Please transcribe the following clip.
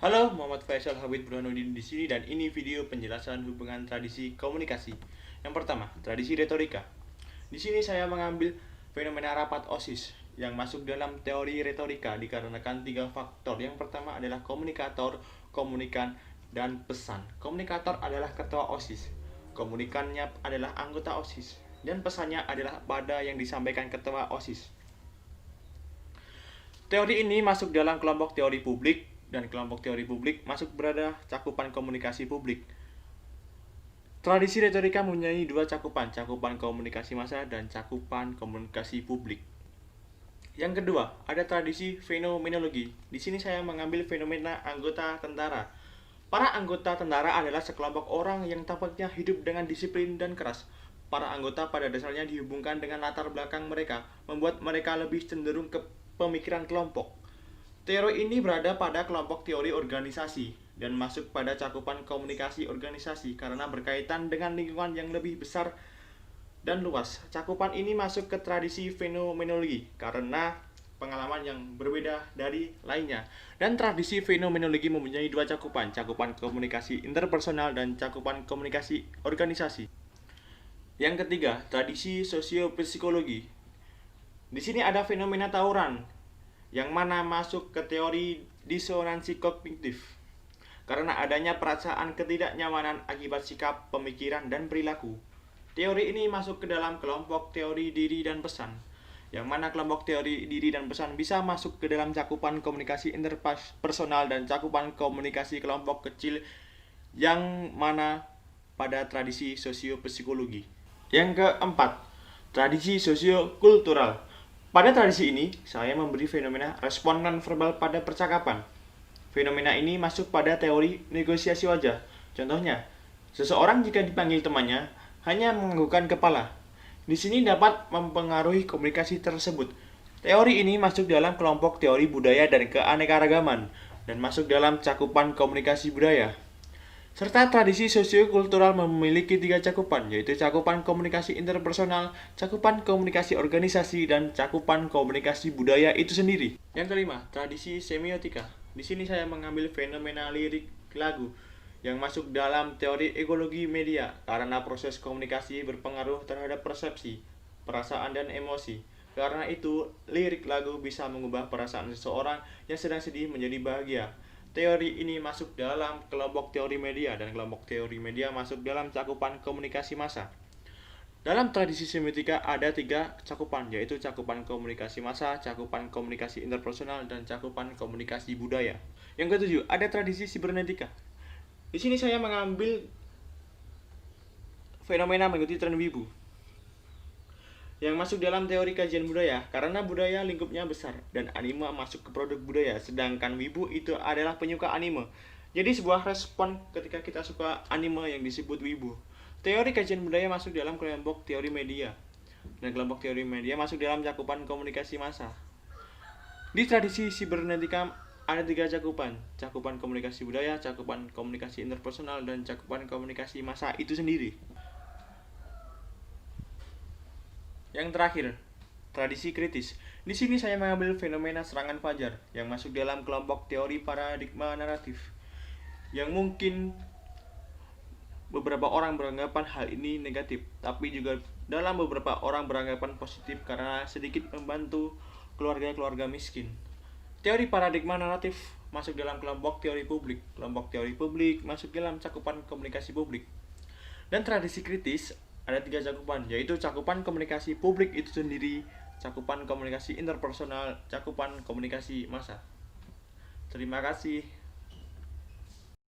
Halo, Muhammad Faisal Habib Burhanuddin di sini dan ini video penjelasan hubungan tradisi komunikasi. Yang pertama, tradisi retorika. Di sini saya mengambil fenomena rapat OSIS yang masuk dalam teori retorika dikarenakan tiga faktor. Yang pertama adalah komunikator, komunikan, dan pesan. Komunikator adalah ketua OSIS, komunikannya adalah anggota OSIS, dan pesannya adalah pada yang disampaikan ketua OSIS. Teori ini masuk dalam kelompok teori publik, dan kelompok teori publik masuk berada cakupan komunikasi publik. Tradisi retorika mempunyai dua cakupan komunikasi massa dan cakupan komunikasi publik. Yang kedua, ada tradisi fenomenologi. Di sini saya mengambil fenomena anggota tentara. Para anggota tentara adalah sekelompok orang yang tampaknya hidup dengan disiplin dan keras. Para anggota pada dasarnya dihubungkan dengan latar belakang mereka, membuat mereka lebih cenderung ke pemikiran kelompok. Teori ini berada pada kelompok teori organisasi dan masuk pada cakupan komunikasi organisasi karena berkaitan dengan lingkungan yang lebih besar dan luas. Cakupan ini masuk ke tradisi fenomenologi karena pengalaman yang berbeda dari lainnya. Dan tradisi fenomenologi mempunyai dua cakupan komunikasi interpersonal dan cakupan komunikasi organisasi. Yang ketiga, tradisi sosiopsikologi. Di sini ada fenomena tawuran yang mana masuk ke teori disonansi kognitif karena adanya perasaan ketidaknyamanan akibat sikap, pemikiran, dan perilaku. Teori ini masuk ke dalam kelompok teori diri dan pesan, yang mana kelompok teori diri dan pesan bisa masuk ke dalam cakupan komunikasi interpersonal dan cakupan komunikasi kelompok kecil yang mana pada tradisi sosiopsikologi. Yang keempat, tradisi sosiokultural. Pada tradisi ini, saya memberi fenomena respon nonverbal pada percakapan. Fenomena ini masuk pada teori negosiasi wajah. Contohnya, seseorang jika dipanggil temannya hanya menganggukkan kepala. Di sini dapat mempengaruhi komunikasi tersebut. Teori ini masuk dalam kelompok teori budaya dan keanekaragaman dan masuk dalam cakupan komunikasi budaya. Serta tradisi sosiokultural memiliki tiga cakupan, yaitu cakupan komunikasi interpersonal, cakupan komunikasi organisasi, dan cakupan komunikasi budaya itu sendiri. Yang kelima, tradisi semiotika. Di sini saya mengambil fenomena lirik lagu yang masuk dalam teori ekologi media karena proses komunikasi berpengaruh terhadap persepsi, perasaan, dan emosi. Karena itu, lirik lagu bisa mengubah perasaan seseorang yang sedang sedih menjadi bahagia. Teori ini masuk dalam kelompok teori media dan kelompok teori media masuk dalam cakupan komunikasi massa. Dalam tradisi semiotika ada tiga cakupan, yaitu cakupan komunikasi massa, cakupan komunikasi interpersonal, dan cakupan komunikasi budaya. Yang ketujuh, ada tradisi sibernetika. Di sini saya mengambil fenomena mengikuti tren wibu yang masuk dalam teori kajian budaya karena budaya lingkupnya besar dan anime masuk ke produk budaya, sedangkan wibu itu adalah penyuka anime. Jadi sebuah respon ketika kita suka anime yang disebut wibu. Teori kajian budaya masuk dalam kelompok teori media dan kelompok teori media masuk dalam cakupan komunikasi massa. Di tradisi sibernetika ada tiga cakupan komunikasi budaya, cakupan komunikasi interpersonal, dan cakupan komunikasi massa itu sendiri. Yang terakhir, tradisi kritis. Di sini saya mengambil fenomena serangan fajar yang masuk dalam kelompok teori paradigma naratif. Yang mungkin beberapa orang beranggapan hal ini negatif, tapi juga dalam beberapa orang beranggapan positif karena sedikit membantu keluarga-keluarga miskin. Teori paradigma naratif masuk dalam kelompok teori publik. Kelompok teori publik masuk dalam cakupan komunikasi publik. Dan tradisi kritis ada tiga cakupan, yaitu cakupan komunikasi publik itu sendiri, cakupan komunikasi interpersonal, cakupan komunikasi massa. Terima kasih.